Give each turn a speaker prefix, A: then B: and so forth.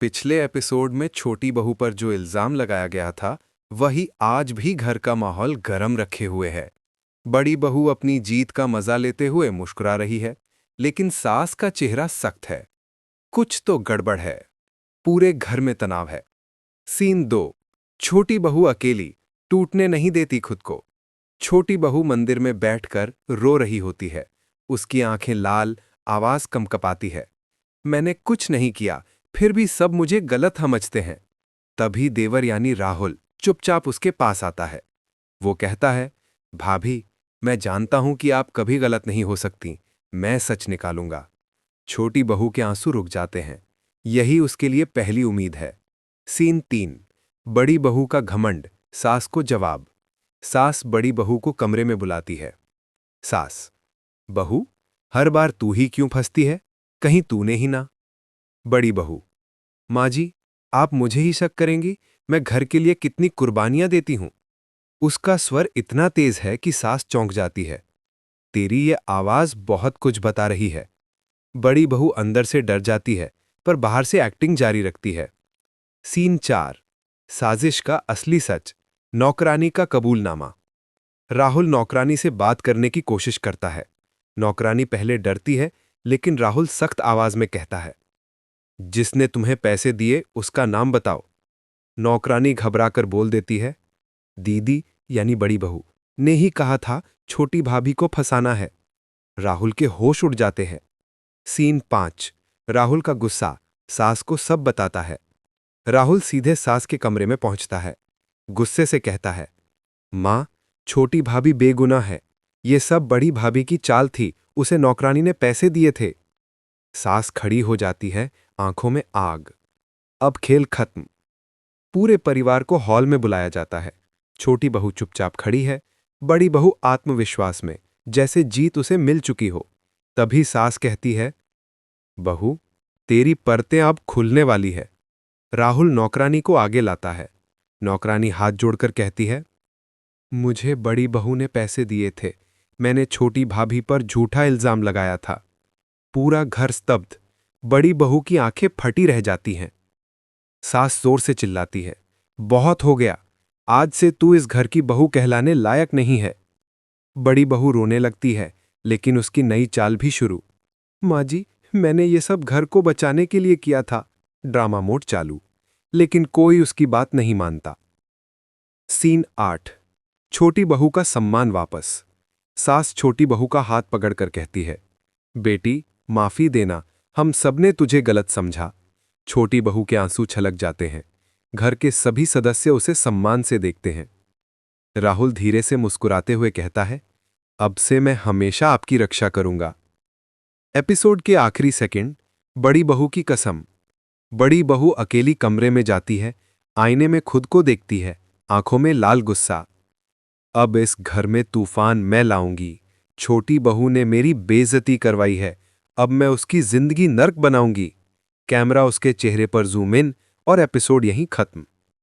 A: पिछले एपिसोड में छोटी बहू पर जो इल्जाम लगाया गया था, वही आज भी घर का माहौल गरम रखे हुए है। बड़ी बहू अपनी जीत का मजा लेते हुए मुस्कुरा रही है, लेकिन सास का चेहरा सख्त है। कुछ तो गड़बड़ है। पूरे घर में तनाव है। सीन 2। छोटी बहू अकेली, टूटने नहीं देती खुद को। छोटी बहू मंदिर में बैठकर रो रही होती है। उसकी आंखें लाल, आवाज कंपकपाती है। मैंने कुछ नहीं किया, फिर भी सब मुझे गलत समझते हैं। तभी देवर यानी राहुल चुपचाप उसके पास आता है। वो कहता है, भाभी, मैं जानता हूं कि आप कभी गलत नहीं हो सकती। मैं सच निकालूंगा। छोटी बहू के आंसू रुक जाते हैं। यही उसके लिए पहली उम्मीद है। सीन 3। बड़ी बहू का घमंड, सास को जवाब। सास बड़ी बहू को कमरे में बुलाती है। सास, बहू, हर बार तू ही क्यों फंसती है? कहीं तूने ही ना। बड़ी बहू, माँ जी, आप मुझे ही शक करेंगी? मैं घर के लिए कितनी कुर्बानियां देती हूं। उसका स्वर इतना तेज है कि सास चौंक जाती है। तेरी ये आवाज बहुत कुछ बता रही है। बड़ी बहू अंदर से डर जाती है, पर बाहर से एक्टिंग जारी रखती है। सीन 4। साजिश का असली सच, नौकरानी का कबूलनामा। राहुल नौकरानी से बात करने की कोशिश करता है। नौकरानी पहले डरती है, लेकिन राहुल सख्त आवाज में कहता है, जिसने तुम्हें पैसे दिए उसका नाम बताओ। नौकरानी घबराकर बोल देती है, दीदी यानी बड़ी बहू ने ही कहा था छोटी भाभी को फंसाना है। राहुल के होश उड़ जाते हैं। सीन 5। राहुल का गुस्सा, सास को सब बताता है। राहुल सीधे सास के कमरे में पहुंचता है। गुस्से से कहता है, मां, छोटी भाभी बेगुनाह है। ये सब बड़ी भाभी की चाल थी, उसे नौकरानी ने पैसे दिए थे। सास खड़ी हो जाती है, आंखों में आग। अब खेल खत्म। पूरे परिवार को हॉल में बुलाया जाता है। छोटी बहू चुपचाप खड़ी है। बड़ी बहू आत्मविश्वास में, जैसे जीत उसे मिल चुकी हो। तभी सास कहती है, बहू, तेरी परतें अब खुलने वाली है। राहुल नौकरानी को आगे लाता है। नौकरानी हाथ जोड़कर कहती है, मुझे बड़ी बहू ने पैसे दिए थे। मैंने छोटी भाभी पर झूठा इल्जाम लगाया था। पूरा घर स्तब्ध। बड़ी बहू की आंखें फटी रह जाती हैं। सास जोर से चिल्लाती है, बहुत हो गया। आज से तू इस घर की बहू कहलाने लायक नहीं है। बड़ी बहू रोने लगती है, लेकिन उसकी नई चाल भी शुरू। माँ जी, मैंने ये सब घर को बचाने के लिए किया था। ड्रामा मोड चालू, लेकिन कोई उसकी बात नहीं मानता। सीन 8। छोटी बहू का सम्मान वापस। सास छोटी बहू का हाथ पकड़कर कहती है, बेटी, माफी देना, हम सबने तुझे गलत समझा। छोटी बहू के आंसू छलक जाते हैं। घर के सभी सदस्य उसे सम्मान से देखते हैं। राहुल धीरे से मुस्कुराते हुए कहता है, अब से मैं हमेशा आपकी रक्षा करूंगा। एपिसोड के आखिरी सेकंड, बड़ी बहू की कसम। बड़ी बहू अकेली कमरे में जाती है, आईने में खुद को देखती है, आंखों में लाल गुस्सा। अब इस घर में तूफान मैं लाऊंगी। छोटी बहू ने मेरी बेइज्जती करवाई है, अब मैं उसकी जिंदगी नर्क बनाऊंगी। कैमरा उसके चेहरे पर जूम इन और एपिसोड यहीं खत्म।